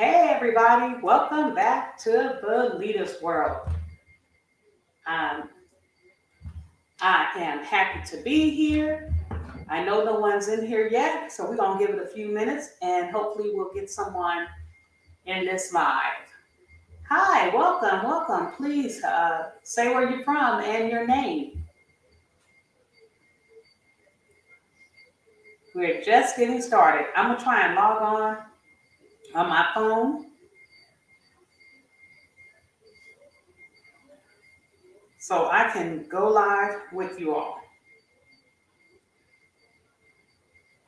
Hey everybody, welcome back to the Leaders World. Um, I am happy to be here. I know no one's in here yet, so we're gonna give it a few minutes and hopefully we'll get someone in this live. Hi, welcome. Please say where you're from and your name. We're just getting started. I'm gonna try and log on my phone so I can go live with you all.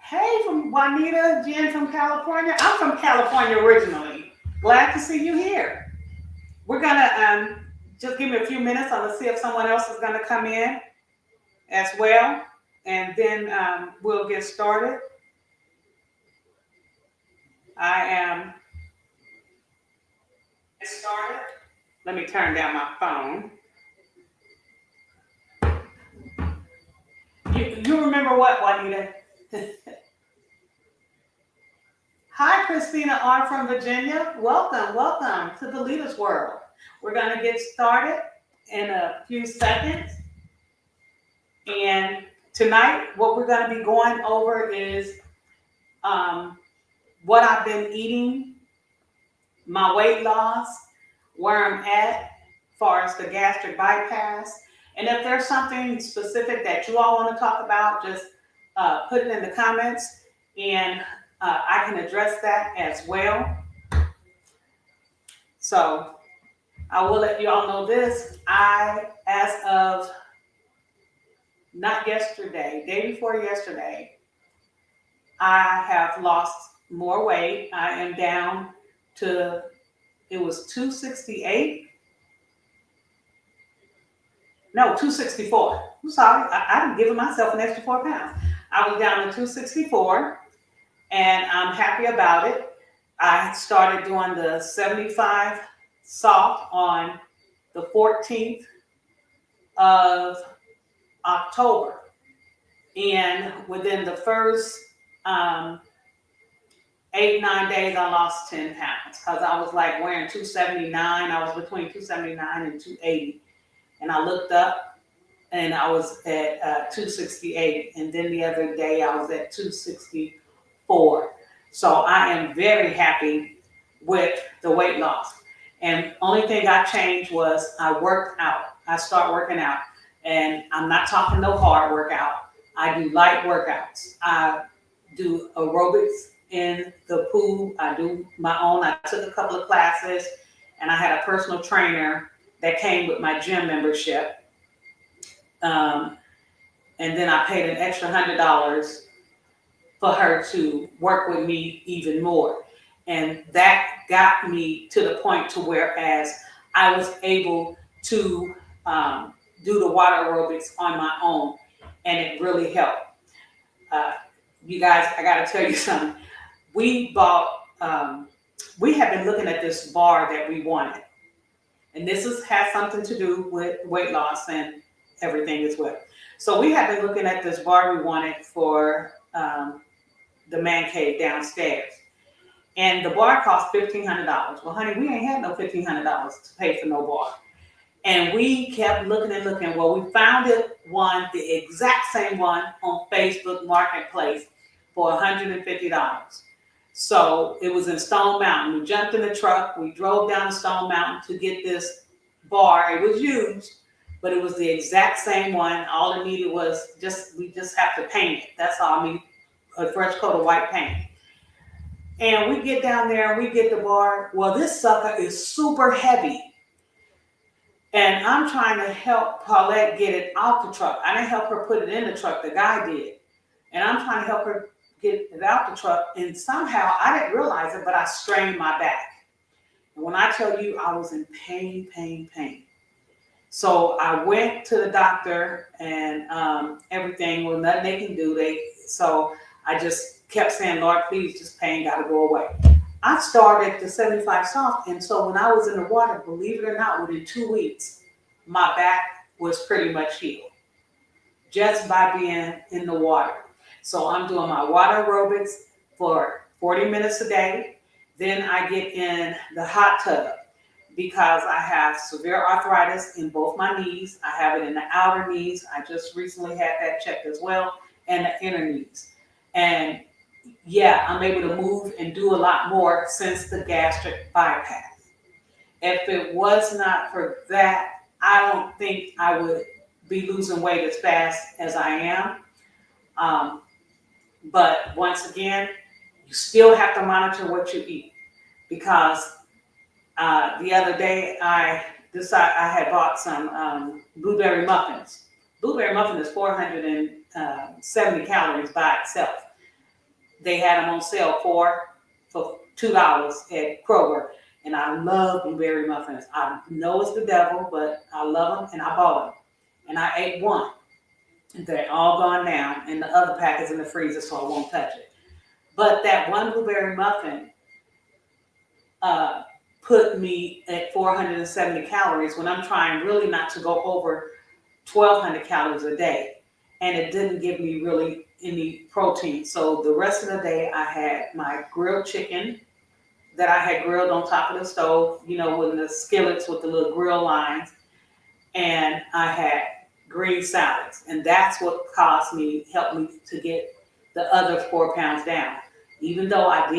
Hey, from Juanita, Jen from California. I'm from California originally. Glad to see you here. We're gonna just give me a few minutes. I'm gonna see if someone else is gonna come in as well, and then we'll get started. I am started. Let me turn down my phone. You remember what, Juanita? Hi, Christina R. from Virginia. Welcome to the Leaders World. We're going to get started in a few seconds. And tonight, what we're going to be going over is what I've been eating, my weight loss, where I'm at as far as the gastric bypass. And if there's something specific that you all want to talk about, just put it in the comments and I can address that as well. So I will let you all know this. As of not yesterday, day before yesterday, I have lost more weight. I am down to, it was 268. No, 264. I'm sorry, I'm giving myself an extra 4 pounds. I was down to 264 and I'm happy about it. I started doing the 75 soft on the 14th of October. And within the first 8-9 days, I lost 10 pounds because I was like wearing 279. I was between 279 and 280. And I looked up and I was at 268. And then the other day I was at 264. So I am very happy with the weight loss. And only thing I changed was I worked out. I start working out. And I'm not talking no hard workout. I do light workouts. I do aerobics in the pool. I do my own. I took a couple of classes and I had a personal trainer that came with my gym membership. And then I paid an extra $100 for her to work with me even more. And that got me to the point to whereas I was able to do the water aerobics on my own. And it really helped. You guys, I got to tell you something. We have been looking at this bar that we wanted. And this has something to do with weight loss and everything as well. So we have been looking at this bar we wanted for the man cave downstairs. And the bar cost $1,500. Well, honey, we ain't had no $1,500 to pay for no bar. And we kept looking and looking. Well, we found the exact same one on Facebook Marketplace for $150. So it was in Stone Mountain. We jumped in the truck. We drove down to Stone Mountain to get this bar. It was used, but it was the exact same one. All it needed was we just have to paint it. That's all I need, a fresh coat of white paint. And we get down there and we get the bar. Well, this sucker is super heavy. And I'm trying to help Paulette get it out the truck. I didn't help her put it in the truck. The guy did. And I'm trying to help her get it out the truck. And somehow, I didn't realize it, but I strained my back. And when I tell you, I was in pain. So I went to the doctor and everything. Well, nothing they can do. So I just kept saying, Lord, please, this pain got to go away. I started the 75 soft. And so when I was in the water, believe it or not, within 2 weeks, my back was pretty much healed just by being in the water. So I'm doing my water aerobics for 40 minutes a day. Then I get in the hot tub because I have severe arthritis in both my knees. I have it in the outer knees. I just recently had that checked as well, and the inner knees. And yeah, I'm able to move and do a lot more since the gastric bypass. If it was not for that, I don't think I would be losing weight as fast as I am. Um, but once again, you still have to monitor what you eat because the other day I decided I had bought some blueberry muffins. Blueberry muffin is 470 calories by itself. They had them on sale for $2 at Kroger. And I love blueberry muffins. I know it's the devil, but I love them and I bought them. And I ate one. They're all gone now. And the other pack is in the freezer, so I won't touch it. But that one blueberry muffin put me at 470 calories when I'm trying really not to go over 1,200 calories a day. And it didn't give me really any protein. So the rest of the day I had my grilled chicken that I had grilled on top of the stove, you know, with the skillets with the little grill lines. And I had green salads. And that's what helped me to get the other 4 pounds down. Even though I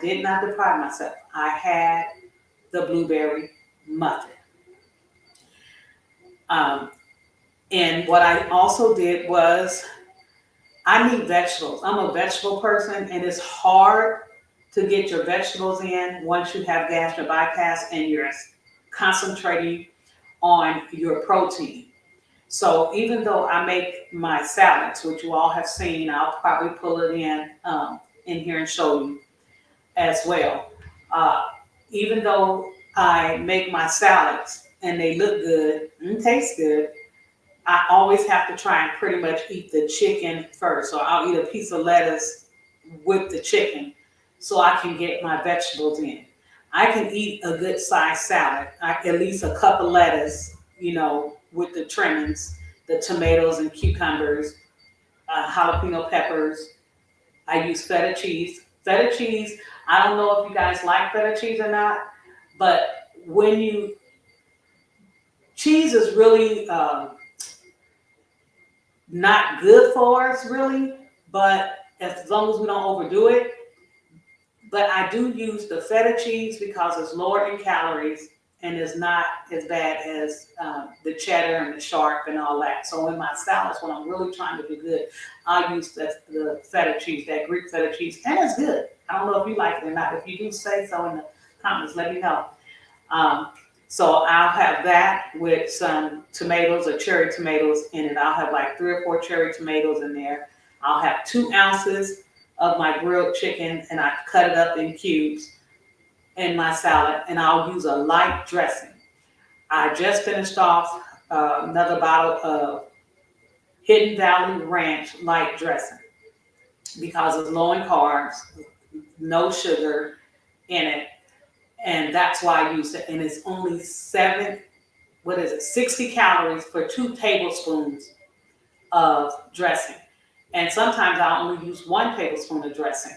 did not deprive myself. I had the blueberry muffin. And what I also did was I need vegetables. I'm a vegetable person, and it's hard to get your vegetables in once you have gastric bypass and you're concentrating on your protein. So even though I make my salads, which you all have seen, I'll probably pull it in here and show you as well. Even though I make my salads and they look good and taste good, I always have to try and pretty much eat the chicken first. So I'll eat a piece of lettuce with the chicken so I can get my vegetables in. I can eat a good sized salad, at least a cup of lettuce, you know, with the trimmings, the tomatoes and cucumbers, jalapeno peppers. I use feta cheese. Feta cheese, I don't know if you guys like feta cheese or not, but cheese is really not good for us really, but as long as we don't overdo it. But I do use the feta cheese because it's lower in calories and is not as bad as the cheddar and the sharp and all that. So in my salads, when I'm really trying to be good, I use the feta cheese, that Greek feta cheese, and it's good. I don't know if you like it or not. If you do, say so in the comments, let me know. So I'll have that with some tomatoes or cherry tomatoes in it. I'll have like 3 or 4 cherry tomatoes in there. I'll have 2 ounces of my grilled chicken, and I cut it up in cubes in my salad, and I'll use a light dressing. I just finished off another bottle of Hidden Valley Ranch light dressing because it's low in carbs, no sugar in it, and that's why I use it. And it's only 60 calories for 2 tablespoons of dressing. And sometimes I only use 1 tablespoon of dressing,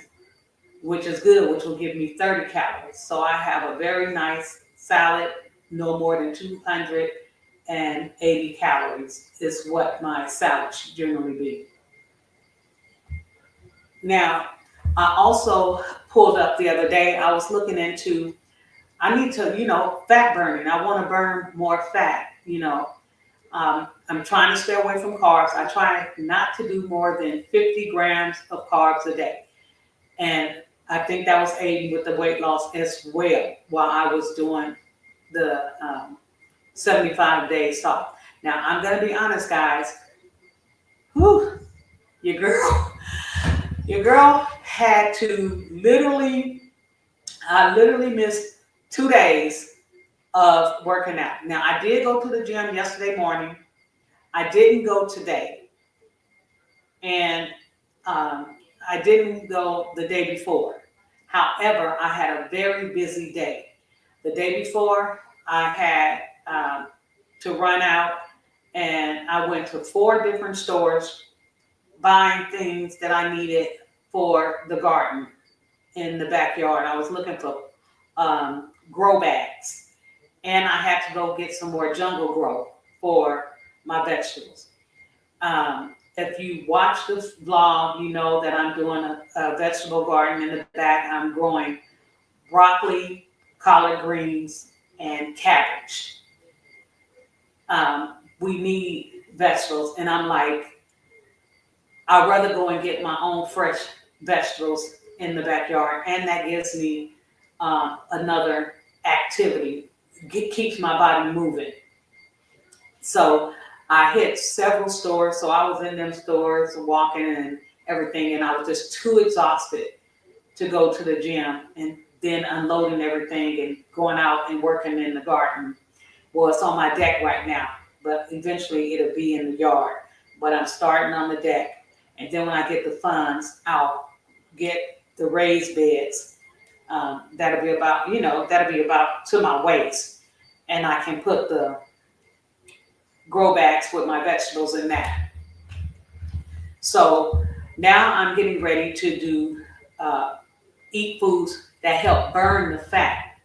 which is good, which will give me 30 calories. So I have a very nice salad, no more than 280 calories is what my salad should generally be. Now, I also pulled up the other day, I was looking into, I need to, fat burning. I want to burn more fat, I'm trying to stay away from carbs. I try not to do more than 50 grams of carbs a day. And I think that was aiding with the weight loss as well while I was doing the 75-day stop. Now, I'm going to be honest, guys. Whew, your girl had to I literally missed 2 days of working out. Now, I did go to the gym yesterday morning. I didn't go today. And I didn't go the day before. However, I had a very busy day. The day before, I had to run out, and I went to 4 different stores buying things that I needed for the garden. in the backyard. I was looking for grow bags, and I had to go get some more jungle grow for my vegetables. If you watch this vlog, you know that I'm doing a vegetable garden in the back. I'm growing broccoli, collard greens, and cabbage. We need vegetables, and I'm like, I'd rather go and get my own fresh vegetables in the backyard, and that gives me another activity. Keeps my body moving. So I hit several stores. So I was in them stores walking and everything, and I was just too exhausted to go to the gym, and then unloading everything and going out and working in the garden. Well, it's on my deck right now, but eventually it'll be in the yard. But I'm starting on the deck. And then when I get the funds, I'll get the raised beds. That'll be about to my waist. And I can put the grow bags with my vegetables in that. So now I'm getting ready to do eat foods that help burn the fat.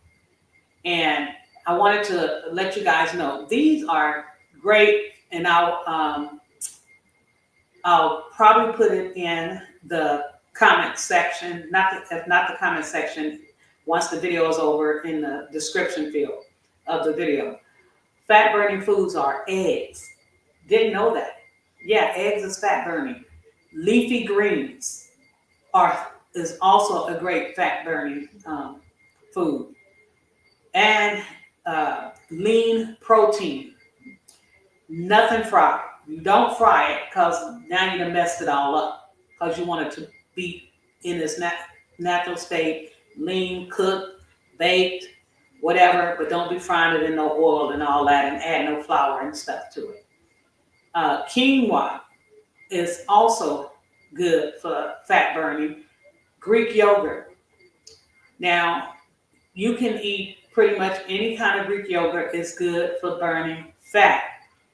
And I wanted to let you guys know these are great, and I'll probably put it in the comment section, if not the comment section, once the video is over, in the description field of the video. Fat burning foods are eggs. Didn't know that. Yeah, eggs is fat burning. Leafy greens is also a great fat burning food. And lean protein. Nothing fried. You don't fry it because now you done messed it all up. Because you want it to be in this natural state, lean, cooked, baked, whatever, but don't be frying it in no oil and all that, and add no flour and stuff to it. Quinoa is also good for fat burning. Greek yogurt. Now, you can eat pretty much any kind of Greek yogurt. Is good for burning fat.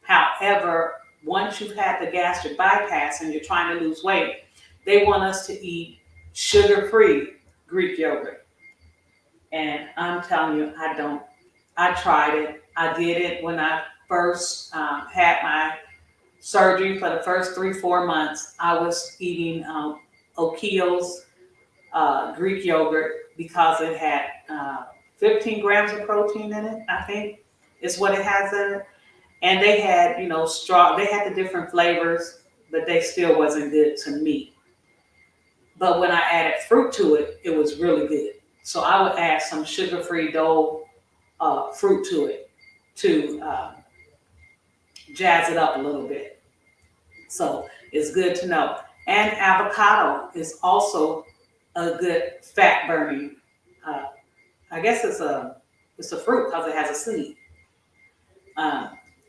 However, once you've had the gastric bypass and you're trying to lose weight, they want us to eat sugar-free Greek yogurt. And I'm telling you, I don't. I tried it. I did it when I first had my surgery. For the first 3-4 months, I was eating Avocados Greek yogurt because it had 15 grams of protein in it, I think, is what it has in it. And they had, they had the different flavors, but they still wasn't good to me. But when I added fruit to it, it was really good. So I would add some sugar-free Dole fruit to it to jazz it up a little bit. So it's good to know. And avocado is also a good fat burning. I guess it's a fruit because it has a seed.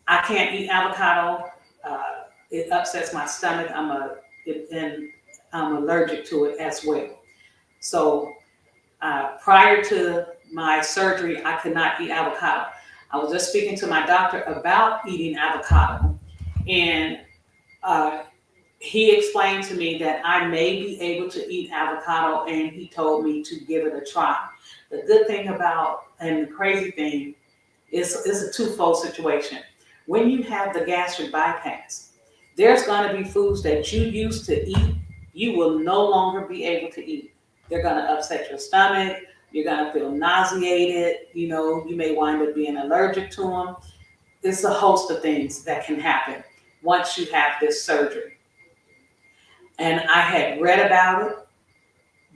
I can't eat avocado. It upsets my stomach. I'm allergic to it as well. So prior to my surgery, I could not eat avocado. I was just speaking to my doctor about eating avocado, and he explained to me that I may be able to eat avocado, and he told me to give it a try. The good thing about, and the crazy thing, is a twofold situation. When you have the gastric bypass, there's going to be foods that you used to eat, you will no longer be able to eat. They're going to upset your stomach. You're going to feel nauseated. You may wind up being allergic to them. There's a host of things that can happen once you have this surgery. And I had read about it,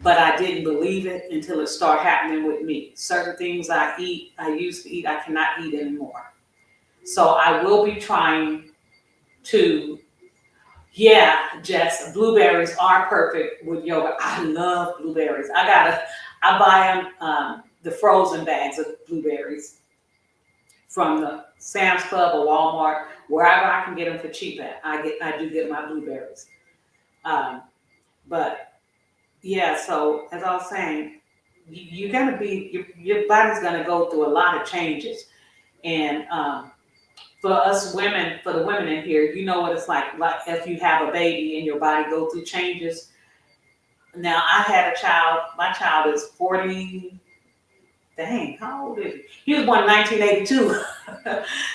but I didn't believe it until it started happening with me. Certain things I used to eat, I cannot eat anymore. So I will be trying to, Jess, blueberries are perfect with yogurt. I love blueberries. I buy them, the frozen bags of blueberries from the Sam's Club or Walmart, wherever I can get them for cheap at. I do get my blueberries. So as I was saying, you're gonna be, your body's gonna go through a lot of changes. And for us women, for the women in here, you know what it's like if you have a baby and your body go through changes. Now I had a child. My child is 40. Dang, how old is he? He was born in 1982.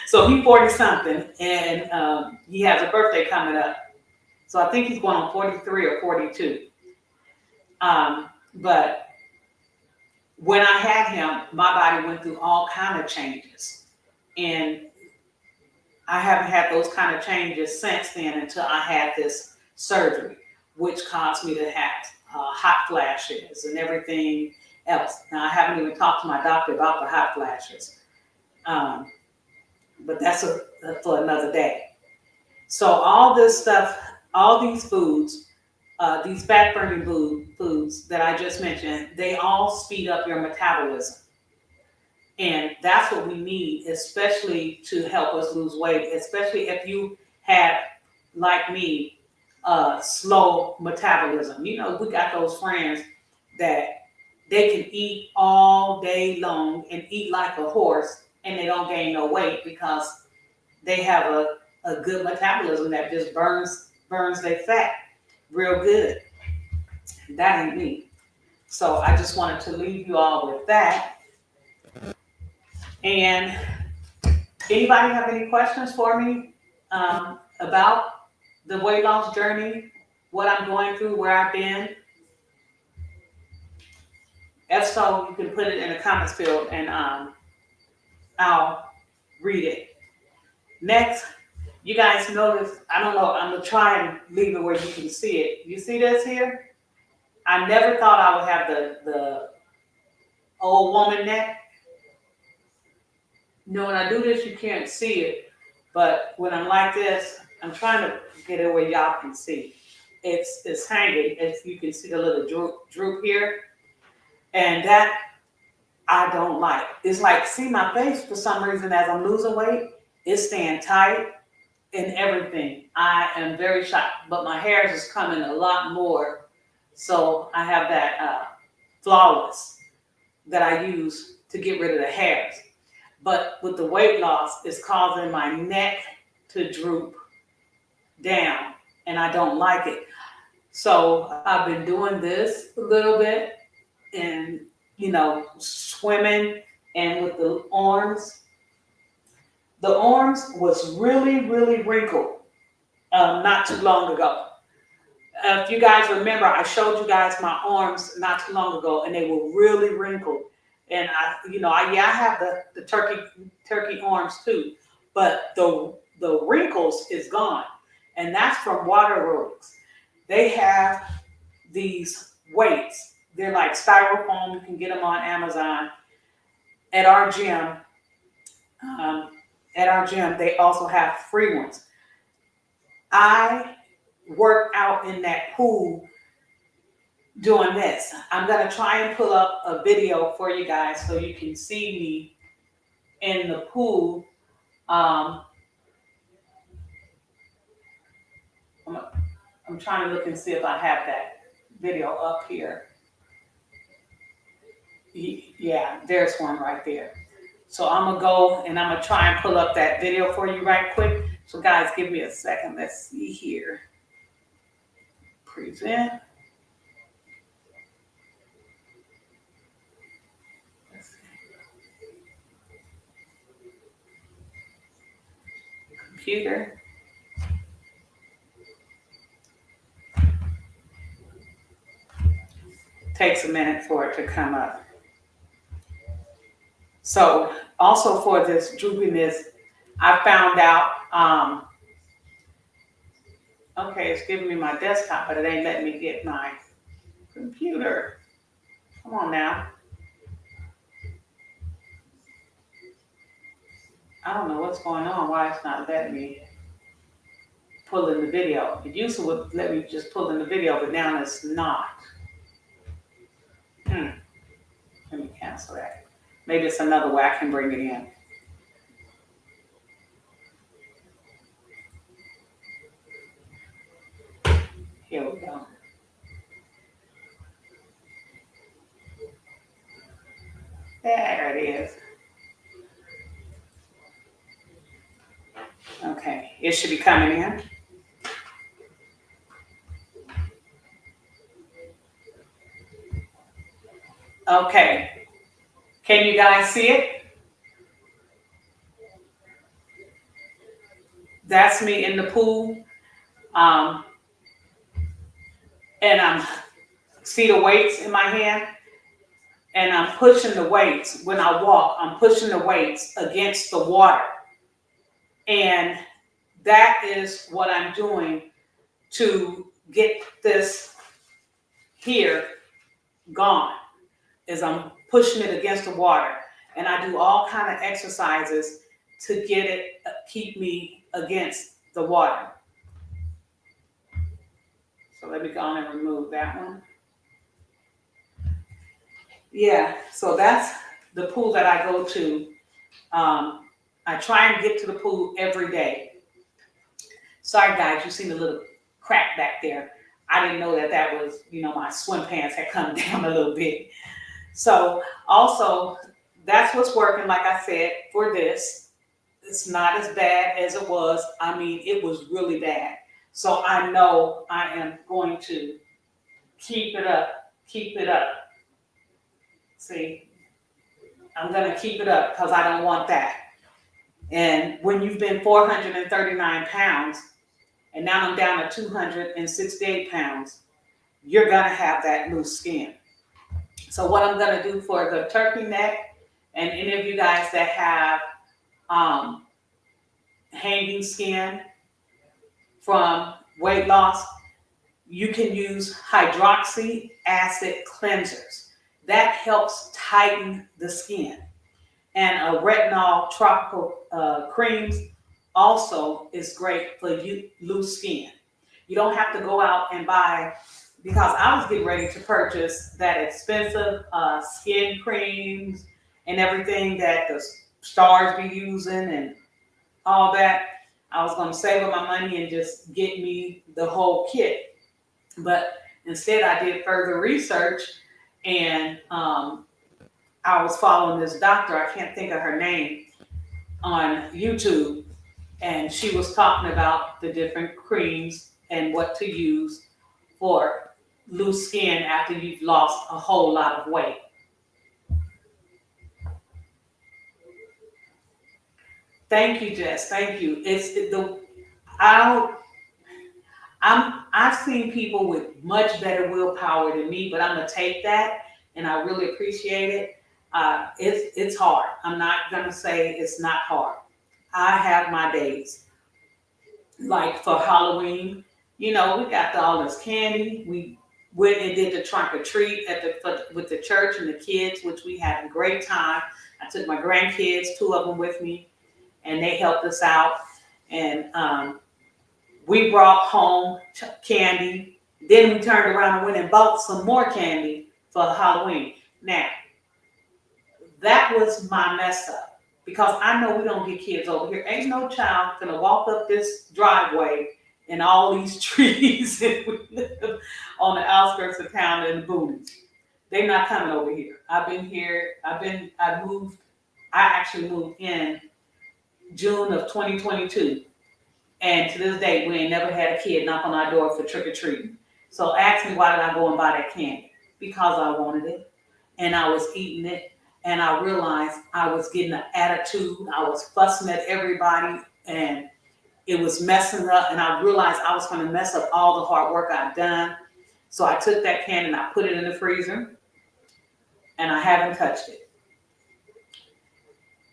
So he's 40 something, and he has a birthday coming up. So I think he's going on 43 or 42. But when I had him, my body went through all kind of changes. And I haven't had those kind of changes since then until I had this surgery, which caused me to have hot flashes and everything else. Now, I haven't even talked to my doctor about the hot flashes, but that's for another day. So all this stuff, all these foods, these fat-burning foods that I just mentioned, they all speed up your metabolism. And that's what we need, especially to help us lose weight, especially if you had, like me, slow metabolism. You know, we got those friends that they can eat all day long and eat like a horse and they don't gain no weight because they have a good metabolism that just burns their fat real good. That ain't me. So I just wanted to leave you all with that. And anybody have any questions for me about the weight loss journey, what I'm going through, where I've been? If so, you can put it in the comments field and I'll read it. Next, you guys notice, I don't know, I'm gonna try and leave it where you can see it. You see this here? I never thought I would have the old woman neck. You know, when I do this, you can't see it, but when I'm like this, I'm trying to get it where y'all can see. It's hanging, as you can see the little droop here, and that I don't like. It's like, see my face for some reason as I'm losing weight, it's staying tight and everything. I am very shocked, but my hair is coming a lot more, so I have that flawless that I use to get rid of the hairs. But with the weight loss, it's causing my neck to droop down, and I don't like it. So I've been doing this a little bit, and you know, swimming, and with the arms. The arms was really, really wrinkled not too long ago. If you guys remember, I showed you guys my arms not too long ago, and they were really wrinkled. And I have the turkey arms too, but the wrinkles is gone, and that's from water aerobics. They have these weights. They're like styrofoam. You can get them on Amazon. At our gym, they also have free ones. I work out in that pool doing this. I'm going to try and pull up a video for you guys so you can see me in the pool. I'm trying to look and see if I have that video up here. Yeah, there's one right there. So I'm going to go and I'm going to try and pull up that video for you right quick. So guys, give me a second. Let's see here. Present. Computer. Takes a minute for it to come up. So also for this droopiness, I found out, okay, it's giving me my desktop, but it ain't letting me get my computer. Come on now. I don't know what's going on, why it's not letting me pull in the video. It used to would let me just pull in the video, but now it's not. Let me cancel that. Maybe it's another way I can bring it in. Here we go. There it is. Okay, it should be coming in. Okay. Can you guys see it? That's me in the pool. Um, and I'm see the weights in my hand, and I'm pushing the weights. When I walk, I'm pushing the weights against the water. And that is what I'm doing to get this here gone, is I'm pushing it against the water. And I do all kind of exercises to get it, keep me against the water. So let me go on and remove that one. Yeah, so that's the pool that I go to. I try and get to the pool every day. Sorry guys, you seen a little crack back there. I didn't know that that was, my swim pants had come down a little bit. So also, that's what's working, like I said, for this. It's not as bad as it was. I mean, it was really bad. So I know I am going to keep it up, keep it up. See, I'm going to keep it up because I don't want that. And when you've been 439 pounds, and now I'm down to 268 pounds, you're going to have that loose skin. So what I'm going to do for the turkey neck, and any of you guys that have hanging skin from weight loss, you can use hydroxy acid cleansers. That helps tighten the skin. And a retinol tropical creams also is great for loose skin. You don't have to go out and buy, because I was getting ready to purchase that expensive skin creams and everything that the stars be using and all that. I was going to save up my money and just get me the whole kit. But instead I did further research, and I was following this doctor, I can't think of her name, on YouTube, and she was talking about the different creams and what to use for loose skin after you've lost a whole lot of weight. Thank you, Jess. Thank you. I've seen people with much better willpower than me, but I'm gonna take that, and I really appreciate it. It's hard. I'm not gonna say it's not hard. I have my days. Like for Halloween, we got all this candy. We went and did the trunk or treat with the church and the kids, which we had a great time. I took my grandkids, two of them with me, and they helped us out. And we brought home candy. Then we turned around and went and bought some more candy for Halloween. Now, that was my mess up, because I know we don't get kids over here. Ain't no child gonna walk up this driveway and all these trees and we live on the outskirts of town in the boonies. They're not coming over here. I've been here. I actually moved in June of 2022. And to this day, we ain't never had a kid knock on our door for trick or treating. So ask me, why did I go and buy that candy? Because I wanted it, and I was eating it, and I realized I was getting an attitude. I was fussing at everybody, and it was messing up. And I realized I was going to mess up all the hard work I'd done. So I took that candy and I put it in the freezer, and I haven't touched it.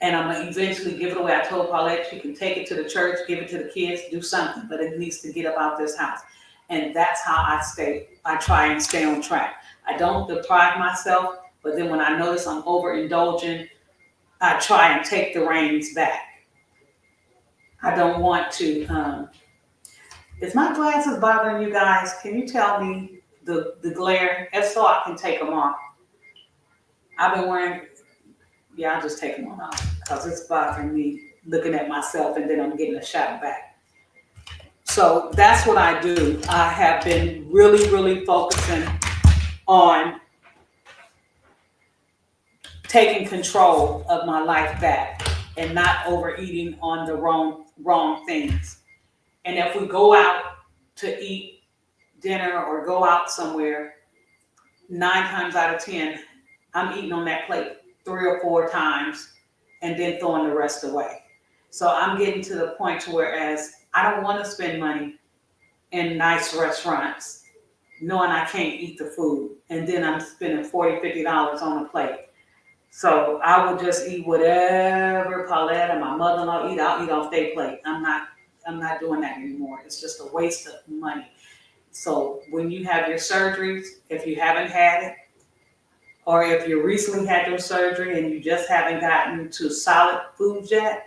And I'm going to eventually give it away. I told Paulette, you can take it to the church, give it to the kids, do something, but it needs to get up out this house. And that's how I try and stay on track. I don't deprive myself, but then when I notice I'm overindulging, I try and take the reins back. I don't want to, is my glasses bothering you guys? Can you tell me the glare? If so, I can take them off. I've been wearing, yeah, I'll just take them off because it's bothering me looking at myself, and then I'm getting a shadow back. So that's what I do. I have been really, really focusing on taking control of my life back and not overeating on the wrong things. And if we go out to eat dinner or go out somewhere, 9 times out of 10, I'm eating on that plate 3 or 4 times and then throwing the rest away. So I'm getting to the point to whereas I don't want to spend money in nice restaurants knowing I can't eat the food. And then I'm spending $40, $50 on a plate. So I will just eat whatever Paulette and my mother-in-law eat. I'll eat off their plate. I'm not doing that anymore. It's just a waste of money. So when you have your surgeries, if you haven't had it, or if you recently had your surgery and you just haven't gotten to solid foods yet,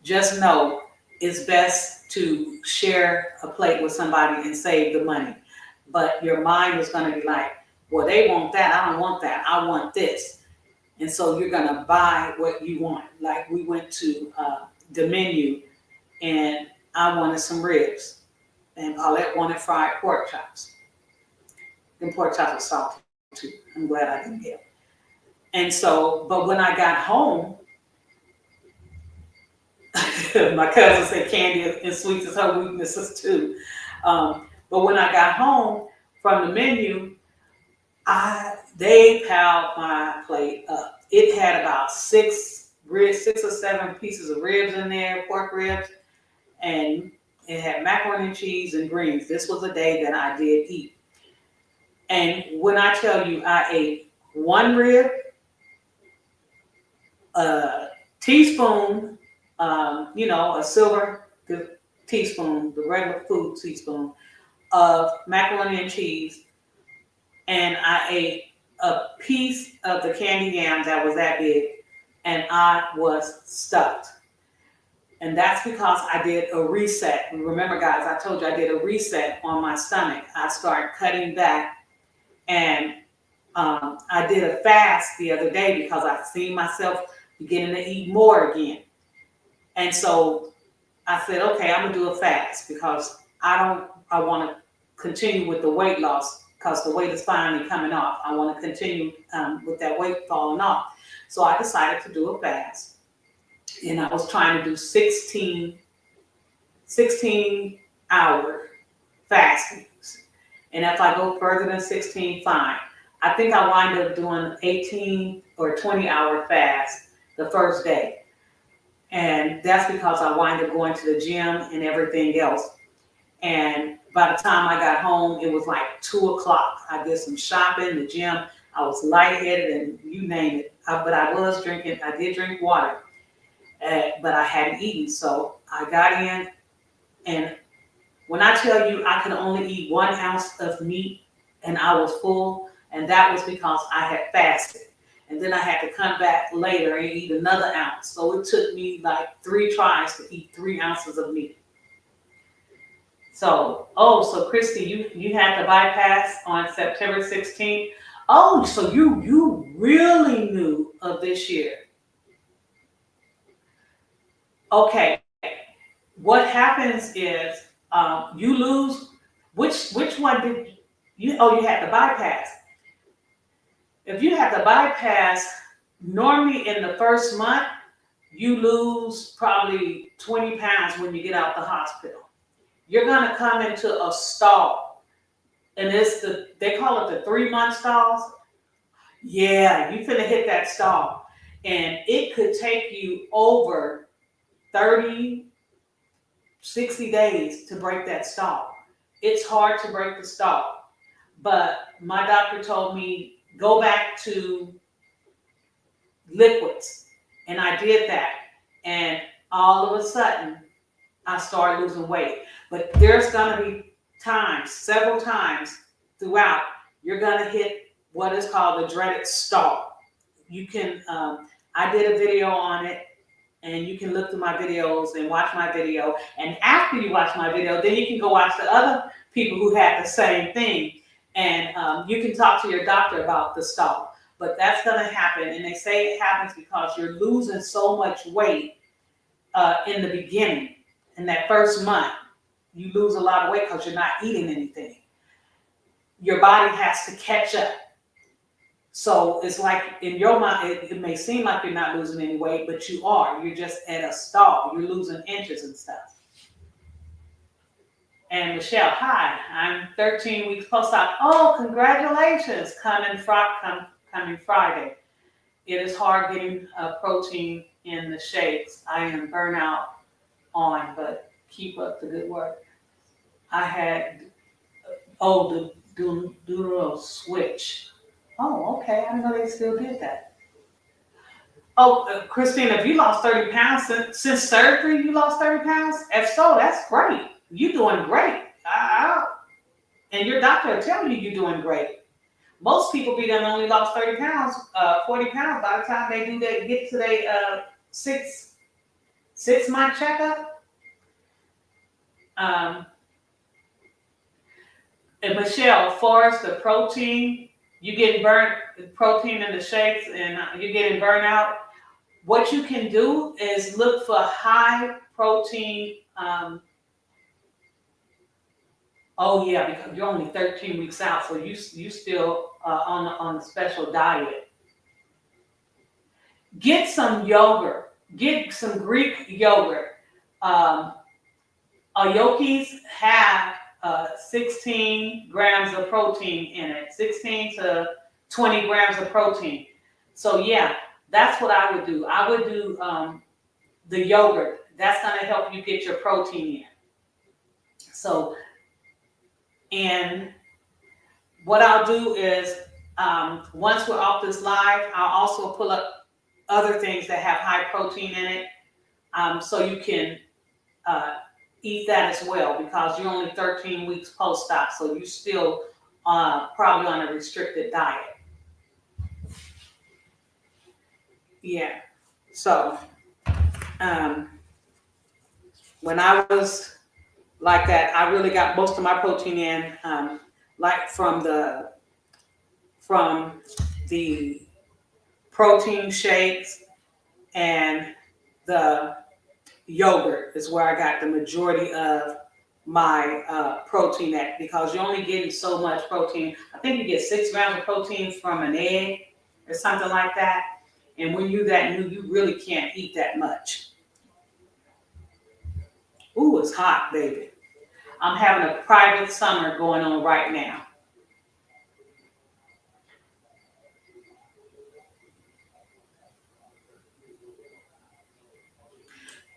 just know it's best to share a plate with somebody and save the money. But your mind is going to be like, well, they want that. I don't want that. I want this. And so you're going to buy what you want. Like we went to the menu and I wanted some ribs and Paulette wanted fried pork chops. Them pork chops are salty too. I'm glad I didn't get them. And so, but when I got home, my cousin said candy and sweets is her weaknesses too. But when I got home from the menu, they piled my plate up. It had about 6 or 7 pieces of ribs in there, pork ribs, and it had macaroni and cheese and greens. This was a day that I did eat. And when I tell you I ate one rib, a teaspoon, a silver teaspoon, the regular food teaspoon of macaroni and cheese, and I ate a piece of the candy yam that was that big, and I was stuffed. And that's because I did a reset. Remember, guys, I told you I did a reset on my stomach. I started cutting back, and I did a fast the other day because I seen myself beginning to eat more again. And so I said, okay, I'm gonna do a fast because I want to continue with the weight loss because the weight is finally coming off. I want to continue with that weight falling off. So I decided to do a fast. And I was trying to do 16-hour fastings. And if I go further than 16, fine. I think I wind up doing 18 or 20-hour fast the first day. And that's because I wind up going to the gym and everything else. And by the time I got home, it was like 2 o'clock. I did some shopping, the gym. I was lightheaded and you name it. But I did drink water, but I hadn't eaten. So I got in, and when I tell you I could only eat 1 ounce of meat and I was full, and that was because I had fasted. And then I had to come back later and eat another ounce. So it took me like 3 tries to eat 3 ounces of meat. So Christy, you had the bypass on September 16th. Oh, so you really knew of this year. Okay, what happens is you lose, which one did you, you had the bypass. If you have the bypass, normally in the first month, you lose probably 20 pounds when you get out the hospital. You're gonna come into a stall, and they call it the 3-month stalls. Yeah, you finna hit that stall, and it could take you over 30, 60 days to break that stall. It's hard to break the stall, but my doctor told me go back to liquids, and I did that, and all of a sudden I started losing weight. But there's gonna be times, several times throughout, you're gonna hit what is called the dreaded stall. You can, I did a video on it, and you can look through my videos and watch my video. And after you watch my video, then you can go watch the other people who had the same thing. And you can talk to your doctor about the stall. But that's gonna happen. And they say it happens because you're losing so much weight in the beginning. In that first month, you lose a lot of weight because you're not eating anything. Your body has to catch up. So it's like in your mind, it may seem like you're not losing any weight, but you are. You're just at a stall. You're losing inches and stuff. And Michelle, hi, I'm 13 weeks post-op. Oh, congratulations. Come coming Friday. It is hard getting protein in the shakes. I am burnout on, but keep up the good work. I had, the doodle switch. Oh, okay. I didn't know they still did that. Oh, Christina, if you lost 30 pounds since surgery, you lost 30 pounds? If so, that's great. You're doing great. And your doctor will tell you you're doing great. Most people be done only lost 30 pounds, 40 pounds by the time they get to their 6 month checkup. And Michelle, as far as the protein, you getting burnt protein in the shakes and you're getting burnt out. What you can do is look for high protein. Oh yeah, because you're only 13 weeks out, so you still on a special diet. Get some yogurt. Get some Greek yogurt. Yolkies have 16 grams of protein in it, 16 to 20 grams of protein. So yeah, that's what I would do. I would do the yogurt. That's going to help you get your protein in. So, and what I'll do is once we're off this live, I'll also pull up other things that have high protein in it, so you can eat that as well, because you're only 13 weeks post-op, so you're still probably on a restricted diet. Yeah. So when I was like that, I really got most of my protein in, like from the protein shakes and the yogurt is where I got the majority of my protein at, because you're only getting so much protein. I think you get 6 grams of protein from an egg or something like that. And when you're that new, you really can't eat that much. Ooh, it's hot, baby. I'm having a private summer going on right now.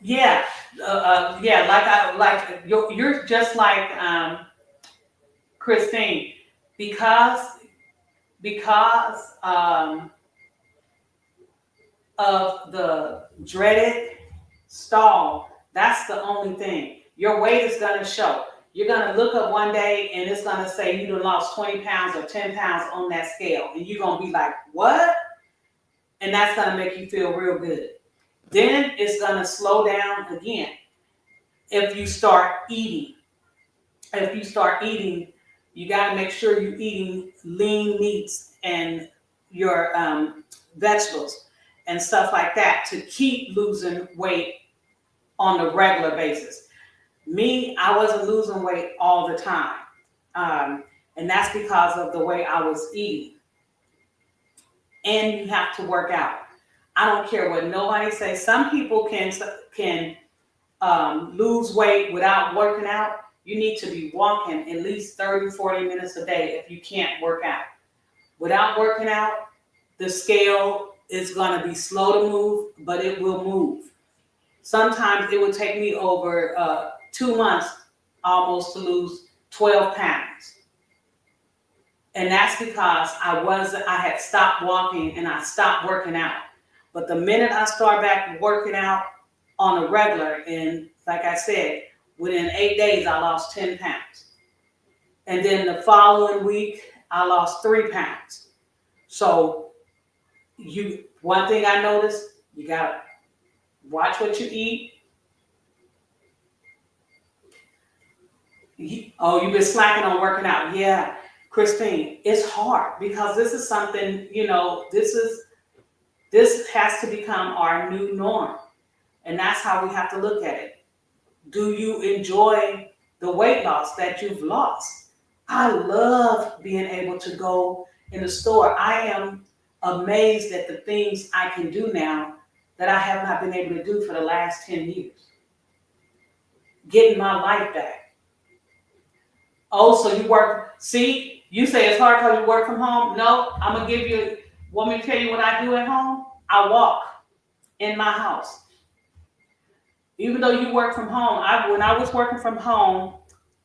Yeah, yeah. You're just like Christine, because of the dreaded stall. That's the only thing. Your weight is going to show. You're going to look up one day and it's going to say you done lost 20 pounds or 10 pounds on that scale. And you're going to be like, what? And that's going to make you feel real good. Then it's going to slow down again. If you start eating, you got to make sure you're eating lean meats and your vegetables and stuff like that to keep losing weight on a regular basis. Me, I wasn't losing weight all the time. And that's because of the way I was eating. And you have to work out. I don't care what nobody says. Some people can lose weight without working out. You need to be walking at least 30, 40 minutes a day if you can't work out. Without working out, the scale is going to be slow to move, but it will move. Sometimes it would take me over 2 months almost to lose 12 pounds. And that's because I had stopped walking and I stopped working out. But the minute I start back working out on a regular, and like I said, within 8 days, I lost 10 pounds. And then the following week, I lost 3 pounds. So one thing I noticed, you gotta watch what you eat. You've been slacking on working out. Yeah, Christine, it's hard because this is something, this has to become our new norm. And that's how we have to look at it. Do you enjoy the weight loss that you've lost? I love being able to go in the store. I am amazed at the things I can do now that I have not been able to do for the last 10 years. Getting my life back. Oh, so you work, see, you say it's hard because you work from home. No, I'm going to give you Want me to tell you what I do at home? I walk in my house. Even though you work from home, when I was working from home,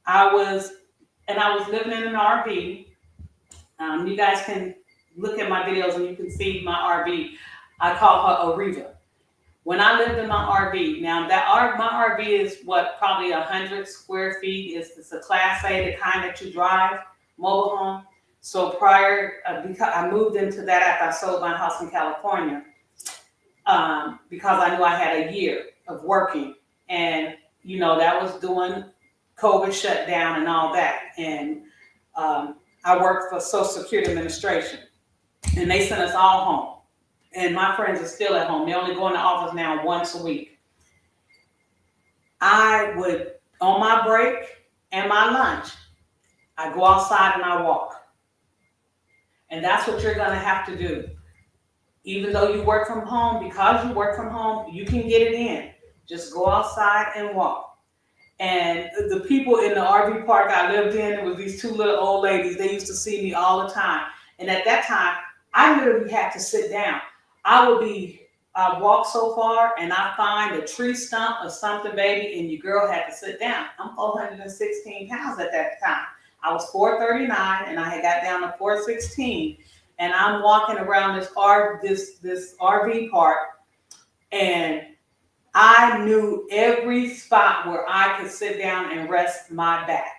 I was I was living in an RV. You guys can look at my videos and you can see my RV. I call her Ariva. When I lived in my RV, now my RV is what, probably 100 square feet. It's a Class A, the kind that you drive, mobile home. So because I moved into that after I sold my house in California, because I knew I had a year of working, and that was doing COVID shutdown and all that, and I worked for Social Security Administration, and they sent us all home. And my friends are still at home. They only go in the office now once a week. I would, on my break and my lunch, I go outside and I walk. And that's what you're going to have to do. Even though you work from home, because you work from home, you can get it in. Just go outside and walk. And the people in the RV park I lived in, it was these two little old ladies. They used to see me all the time. And at that time, I literally had to sit down. I walk so far and I find a tree stump or something, baby, and your girl had to sit down. I'm 416 pounds at that time. I was 439 and I had got down to 416. And I'm walking around this RV park, and I knew every spot where I could sit down and rest my back.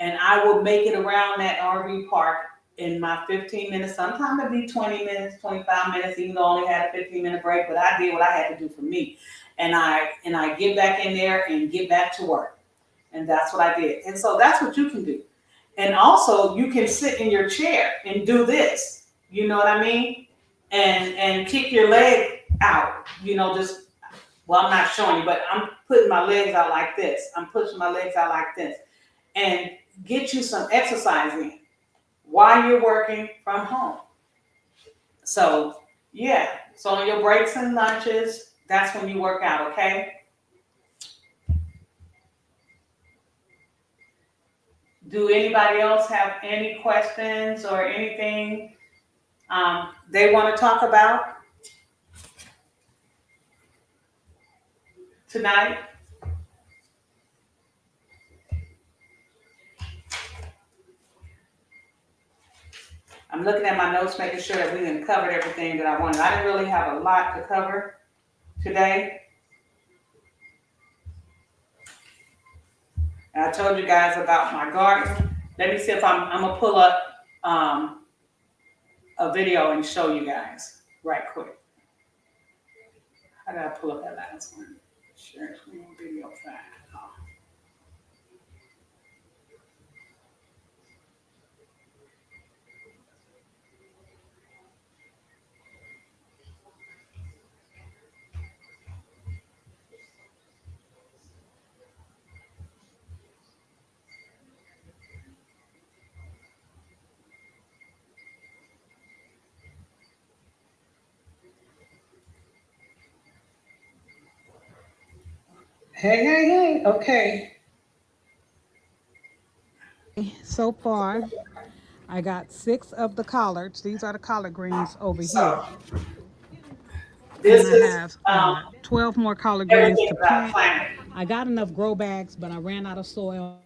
And I would make it around that RV park in my 15 minutes. Sometimes it'd be 20 minutes, 25 minutes, even though I only had a 15-minute break, but I did what I had to do for me. And I get back in there and get back to work. And that's what I did. And so that's what you can do. And also you can sit in your chair and do this. You know what I mean? And kick your leg out. I'm not showing you, but I'm putting my legs out like this. I'm pushing my legs out like this. And get you some exercise in while you're working from home. So, yeah. So on your breaks and lunches, that's when you work out, okay? Do anybody else have any questions or anything they want to talk about tonight? I'm looking at my notes, making sure that we didn't cover everything that I wanted. I didn't really have a lot to cover today. And I told you guys about my garden. Let me see if I'm going to pull up a video and show you guys right quick. I got to pull up that last one. Share screen video file. Hey, okay. So far, I got 6 of the collards. These are the collard greens over here. This And I is have 12 more collard greens everything to that I plant. planted. I got enough grow bags, but I ran out of soil.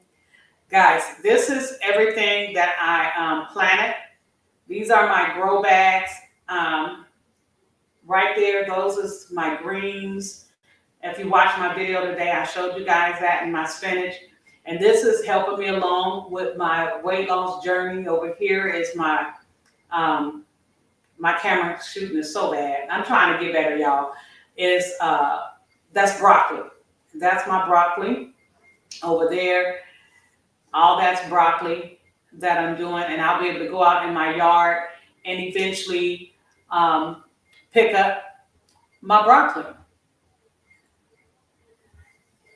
Guys, this is everything that I planted. These are my grow bags. Right there, those is my greens. If you watch my video today, I showed you guys that in my spinach. And this is helping me along with my weight loss journey. Over here is my camera shooting is so bad. I'm trying to get better, y'all. That's broccoli. That's my broccoli over there. All that's broccoli that I'm doing, and I'll be able to go out in my yard and eventually pick up my broccoli.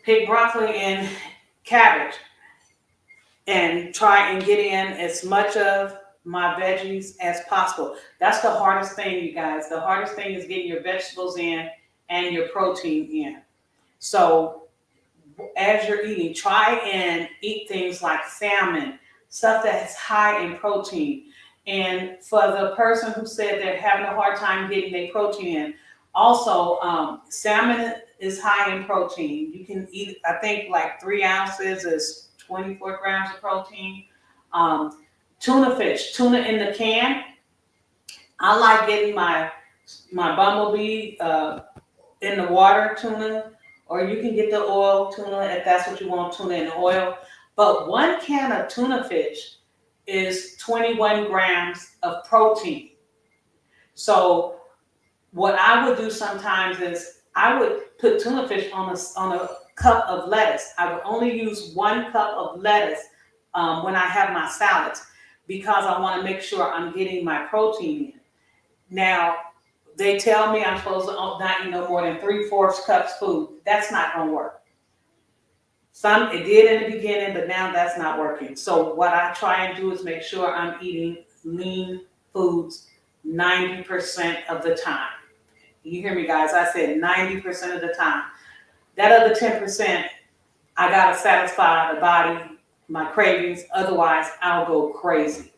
Pick broccoli and cabbage and try and get in as much of my veggies as possible. That's the hardest thing, you guys. The hardest thing is getting your vegetables in and your protein in. So as you're eating, try and eat things like salmon, stuff that's high in protein. And for the person who said they're having a hard time getting their protein in, also salmon is high in protein. You can eat, I think, like 3 ounces is 24 grams of protein. Tuna fish, tuna in the can. I like getting my bumblebee in the water tuna, or you can get the oil tuna if that's what you want, tuna in oil. But 1 can of tuna fish is 21 grams of protein. So what I would do sometimes is I would put tuna fish on a cup of lettuce. I would only use 1 cup of lettuce when I have my salads, because I want to make sure I'm getting my protein in. Now, they tell me I'm supposed to not eat no more than 3/4 cups food. That's not going to work. It did in the beginning, but now that's not working. So what I try and do is make sure I'm eating lean foods 90% of the time. You hear me, guys? I said 90% of the time. That other 10%, I got to satisfy the body, my cravings. Otherwise, I'll go crazy.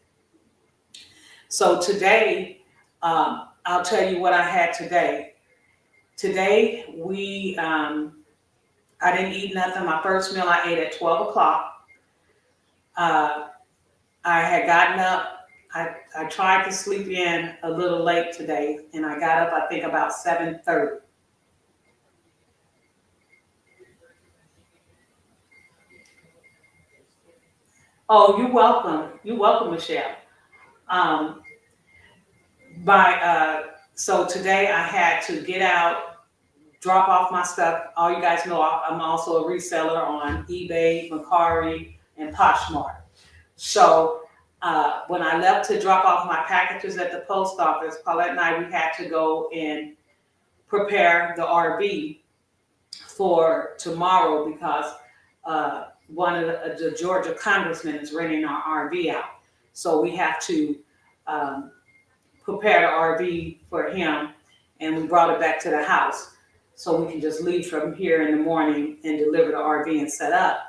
So today, I'll tell you what I had today. Today, I didn't eat nothing. My first meal I ate at 12 o'clock. I had gotten up. I tried to sleep in a little late today, and I got up, I think, about 7:30. Oh, you're welcome. You're welcome, Michelle. Um, so today I had to get out, drop off my stuff. All you guys know I'm also a reseller on eBay, Mercari, and Poshmark. So when I left to drop off my packages at the post office, Paulette and I, we had to go and prepare the RV for tomorrow, because one of the Georgia congressmen is renting our RV out. So we have to prepare the RV for him, and we brought it back to the house so we can just leave from here in the morning and deliver the RV and set up.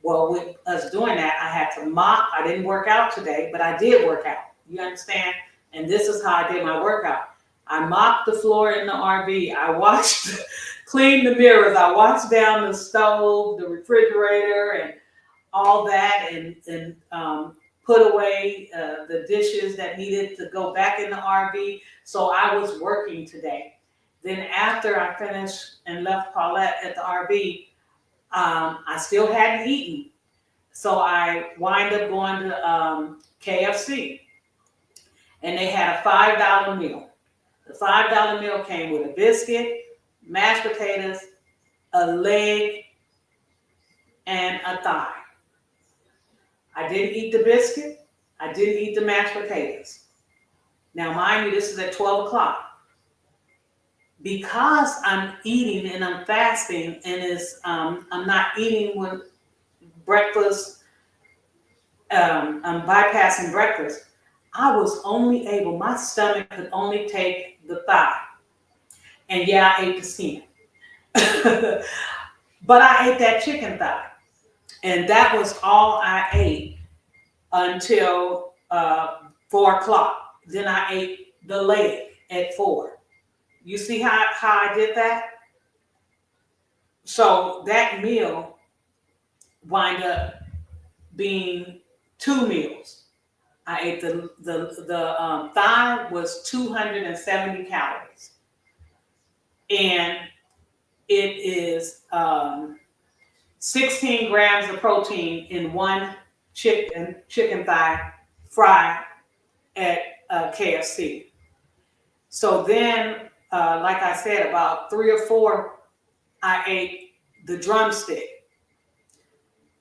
Well, with us doing that, I had to mop. I didn't work out today, but I did work out. You understand? And this is how I did my workout. I mopped the floor in the RV. I washed, cleaned the mirrors. I washed down the stove, the refrigerator, and all that, and put away the dishes that needed to go back in the RV. So I was working today. Then after I finished and left Paulette at the RV, I still hadn't eaten. So I wind up going to KFC, and they had a $5 meal. The $5 meal came with a biscuit, mashed potatoes, a leg, and a thigh. I didn't eat the biscuit. I didn't eat the mashed potatoes. Now, mind you, this is at 12 o'clock. Because I'm eating and I'm fasting, and I'm not eating with breakfast, I'm bypassing breakfast, I was only able, my stomach could only take the thigh. And yeah, I ate the skin. But I ate that chicken thigh. And that was all I ate until 4 o'clock. Then I ate the leg at 4. You see how I did that? So that meal wind up being 2 meals. I ate the thigh was 270 calories. And it is 16 grams of protein in 1 chicken thigh fried at KFC. So then, like I said, about 3 or 4, I ate the drumstick.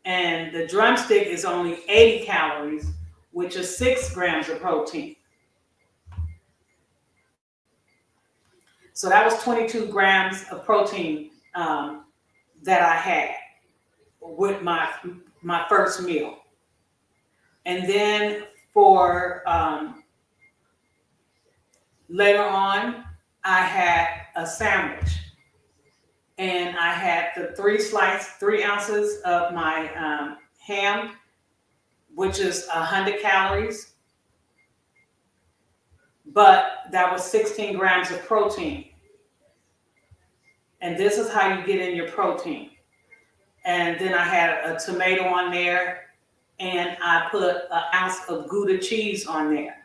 And the drumstick is only 80 calories, which is 6 grams of protein. So that was 22 grams of protein that I had with my first meal. And then for later on, I had a sandwich. And I had the 3 ounces of my ham, which is 100 calories. but that was 16 grams of protein. And this is how you get in your protein. And then I had a tomato on there, and I put an ounce of Gouda cheese on there.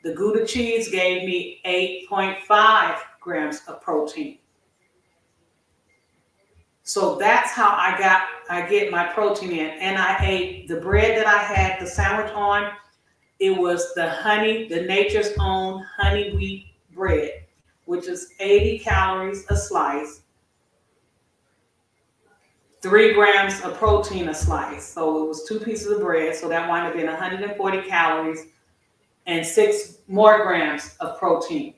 The Gouda cheese gave me 8.5 grams of protein. So that's how I get my protein in. And I ate the bread that I had the sandwich on. It was the nature's own honey wheat bread, which is 80 calories a slice, 3 grams of protein a slice. So it was 2 pieces of bread. So that wound up being 140 calories and 6 more grams of protein.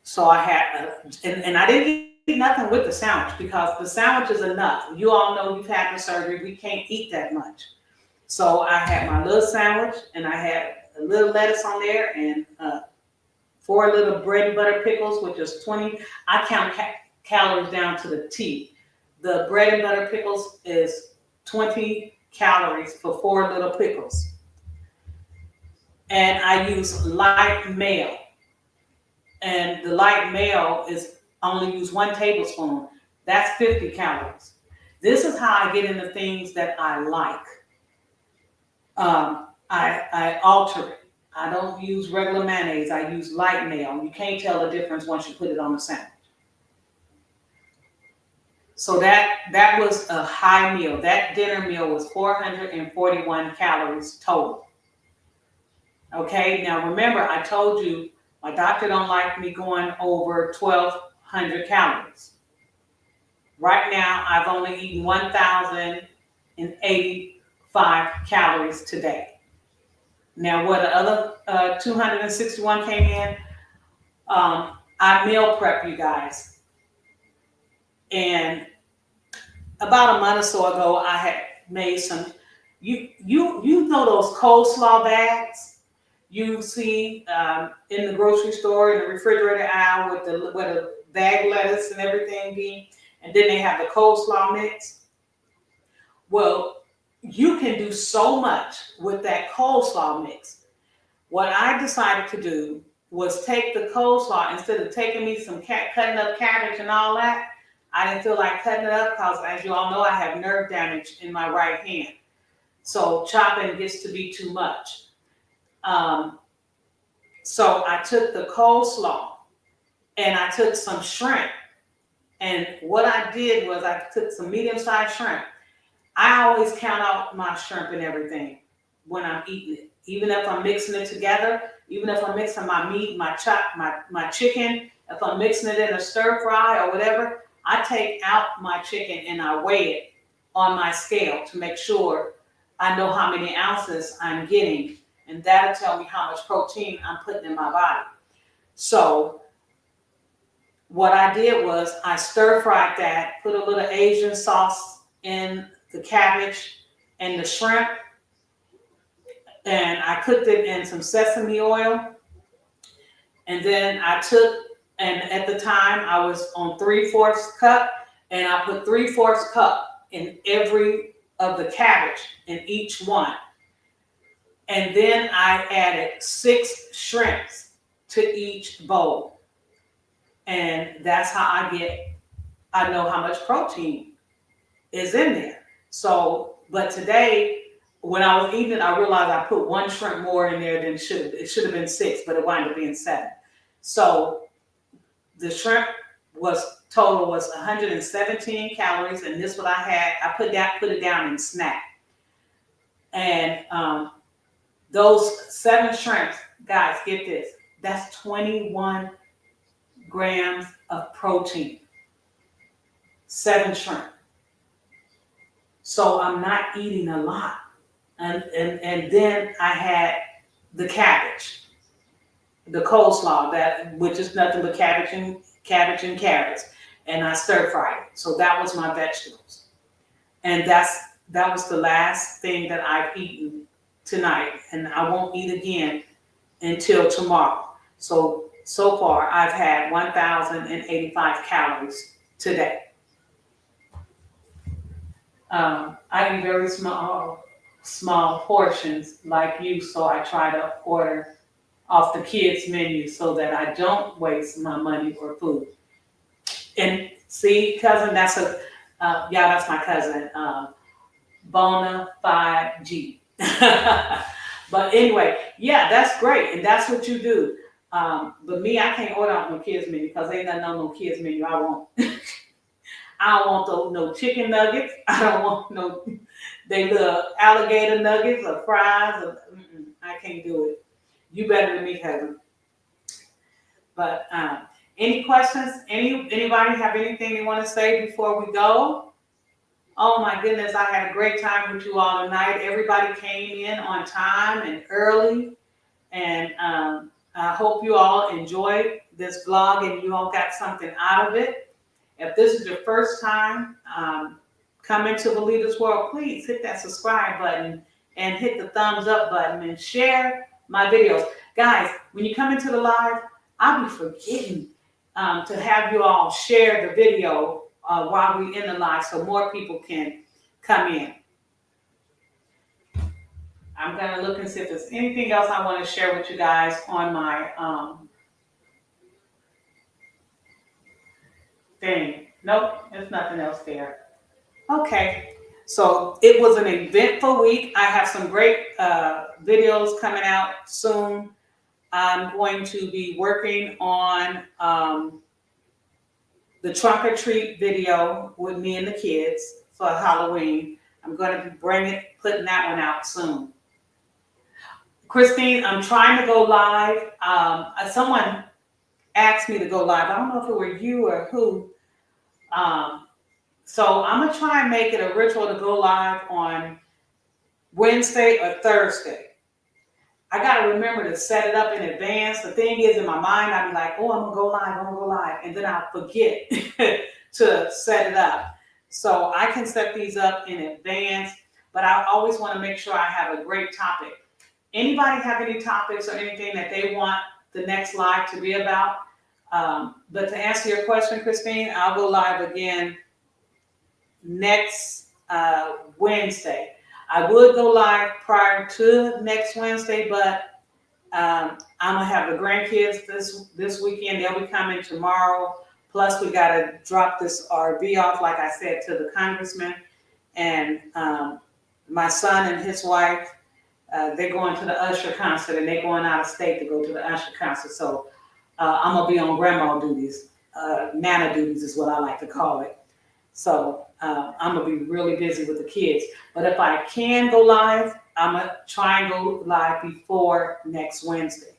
So I had, and I didn't eat nothing with the sandwich because the sandwich is enough. You all know you've had the surgery. We can't eat that much. So I had my little sandwich, and I had a little lettuce on there, and 4 little bread and butter pickles, which is 20. I count calories down to the T. The bread and butter pickles is 20 calories for 4 little pickles. And I use light mayo. And the light mayo is only use 1 tablespoon. That's 50 calories. This is how I get into things that I like. I alter it. I don't use regular mayonnaise. I use light mayo. You can't tell the difference once you put it on the sandwich. So that was a high meal. That dinner meal was 441 calories total. Okay, now remember I told you my doctor don't like me going over 1,200 calories. Right now, I've only eaten 1,085 calories today. Now, where the other 261 came in, I meal prep, you guys. And about a month or so ago, I had made some. You know those coleslaw bags you see in the grocery store in the refrigerator aisle with the bag lettuce and everything be, and then they have the coleslaw mix. Well, you can do so much with that coleslaw mix. What I decided to do was take the coleslaw, instead of taking me some cutting up cabbage and all that. I didn't feel like cutting it up because, as you all know, I have nerve damage in my right hand. So chopping gets to be too much. So I took the coleslaw and I took some shrimp. And what I did was I took some medium-sized shrimp. I always count out my shrimp and everything when I'm eating it. Even if I'm mixing it together, even if I'm mixing my meat, my chicken, if I'm mixing it in a stir fry or whatever, I take out my chicken and I weigh it on my scale to make sure I know how many ounces I'm getting, and that'll tell me how much protein I'm putting in my body. So what I did was I stir fried that, put a little Asian sauce in the cabbage and the shrimp, and I cooked it in some sesame oil. And then I took, and at the time I was on 3/4 cup, and I put 3/4 cup in every of the cabbage in each one. And then I added 6 shrimps to each bowl. And that's how I know how much protein is in there. So, but today, when I was eating it, I realized I put 1 shrimp more in there than it should have been 6, but it wound up being 7. So the shrimp total was 117 calories, and this what I had. I put it down in snack. And those 7 shrimps, guys, get this. That's 21 grams of protein. 7 shrimp. So I'm not eating a lot. And then I had the cabbage, the coleslaw, which is nothing but cabbage and carrots, and I stir fried it. So that was my vegetables, and that was the last thing that I've eaten tonight, and I won't eat again until tomorrow. So far I've had 1,085 calories today. I eat very small small portions like you, so I try to order off the kids' menu so that I don't waste my money or food. And see, cousin, yeah, that's my cousin, Bona 5G. But anyway, yeah, that's great, and that's what you do. But me, I can't order off no kids menu because ain't nothing on no kids menu I want. I don't want no chicken nuggets. I don't want no they little alligator nuggets or fries. I can't do it. You better than me, cousin. But any questions? Anybody have anything they want to say before we go? Oh my goodness, I had a great time with you all tonight. Everybody came in on time and early, and I hope you all enjoyed this vlog and you all got something out of it. If this is your first time coming to the Leader's World, please hit that subscribe button and hit the thumbs up button and share my videos. Guys, when you come into the live, I'll be forgetting to have you all share the video while we're in the live so more people can come in. I'm going to look and see if there's anything else I want to share with you guys on my thing. Nope, there's nothing else there. Okay, so it was an eventful week. I have some great videos coming out soon. I'm going to be working on the trunk or treat video with me and the kids for Halloween. I'm going to be putting that one out soon. Christine, I'm trying to go live. Someone asked me to go live. I don't know if it were you or who. So I'm going to try and make it a ritual to go live on Wednesday or Thursday. I got to remember to set it up in advance. The thing is, in my mind, I'll be like, oh, I'm going to go live. And then I'll forget to set it up. So I can set these up in advance, but I always want to make sure I have a great topic. Anybody have any topics or anything that they want the next live to be about? But to answer your question, Christine, I'll go live again next Wednesday. I would go live prior to next Wednesday, but I'm gonna have the grandkids this weekend. They'll be coming tomorrow. Plus, we gotta drop this RV off, like I said, to the congressman. And my son and his wife, they're going to the Usher concert, and they're going out of state to go to the Usher concert. So I'm gonna be on grandma duties, nana duties is what I like to call it. So I'm gonna be really busy with the kids. But if I can go live, I'm gonna try and go live before next Wednesday.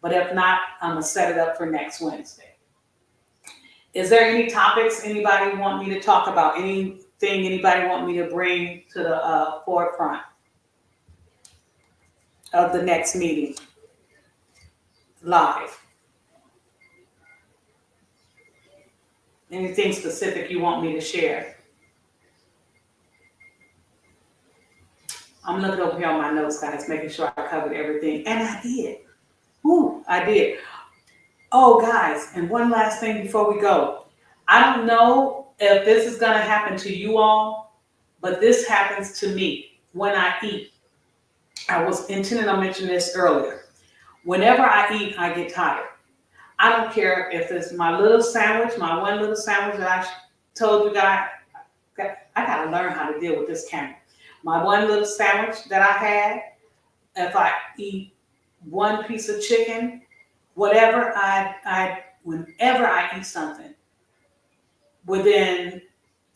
But if not, I'm gonna set it up for next Wednesday. Is there any topics anybody want me to talk about? Anything anybody want me to bring to the forefront of the next meeting live? Anything specific you want me to share? I'm looking over here on my notes, guys, making sure I covered everything. And I did. I did. Oh, guys, and one last thing before we go. I don't know if this is going to happen to you all, but this happens to me when I eat. I was intending on mentioning this earlier. Whenever I eat, I get tired. I don't care if it's my little sandwich, my one little sandwich that I told you guys. I got to learn how to deal with this camera. My one little sandwich that I had, if I eat one piece of chicken, whatever, whenever I eat something, within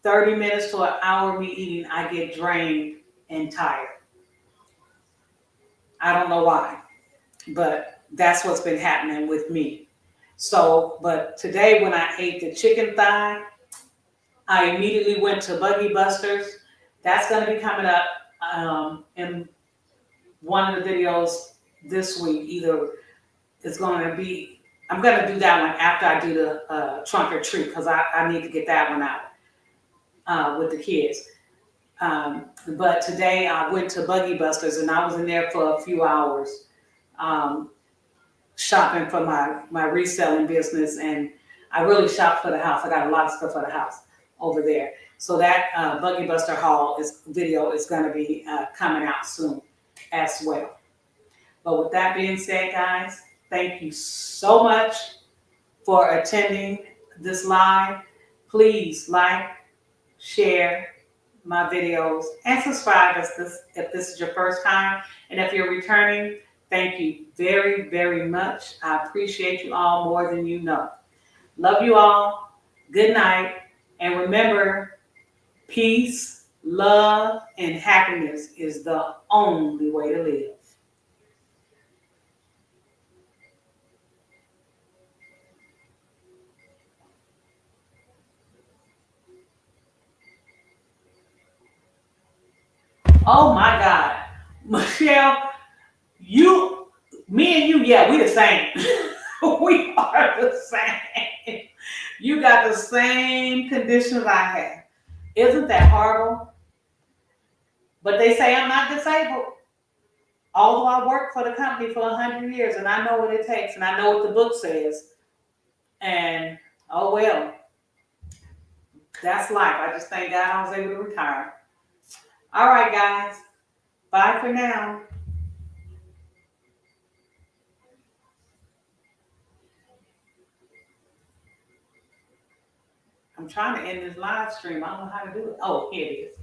30 minutes to an hour of me eating, I get drained and tired. I don't know why, but that's what's been happening with me. So, but today when I ate the chicken thigh, I immediately went to Buggy Busters. That's going to be coming up in one of the videos this week. Either it's going to be, I'm going to do that one after I do the trunk or treat because I need to get that one out with the kids. But today I went to Buggy Busters and I was in there for a few hours shopping for my reselling business. And I really shopped for the house. I got a lot of stuff for the house over there. So that Buggy Buster haul video is going to be coming out soon as well. But with that being said, guys, thank you so much for attending this live. Please like, share my videos, and subscribe if this is your first time. And if you're returning, thank you very, very much. I appreciate you all more than you know. Love you all. Good night. And remember, peace, love, and happiness is the only way to live. Oh my God. Michelle, me and you, yeah, we the same. We are the same. You got the same conditions I have. Isn't that horrible? But they say I'm not disabled. Although I worked for the company for 100 years and I know what it takes and I know what the book says. And oh well, that's life. I just thank God I was able to retire. All right, guys. Bye for now. I'm trying to end this live stream. I don't know how to do it. Oh, here it is.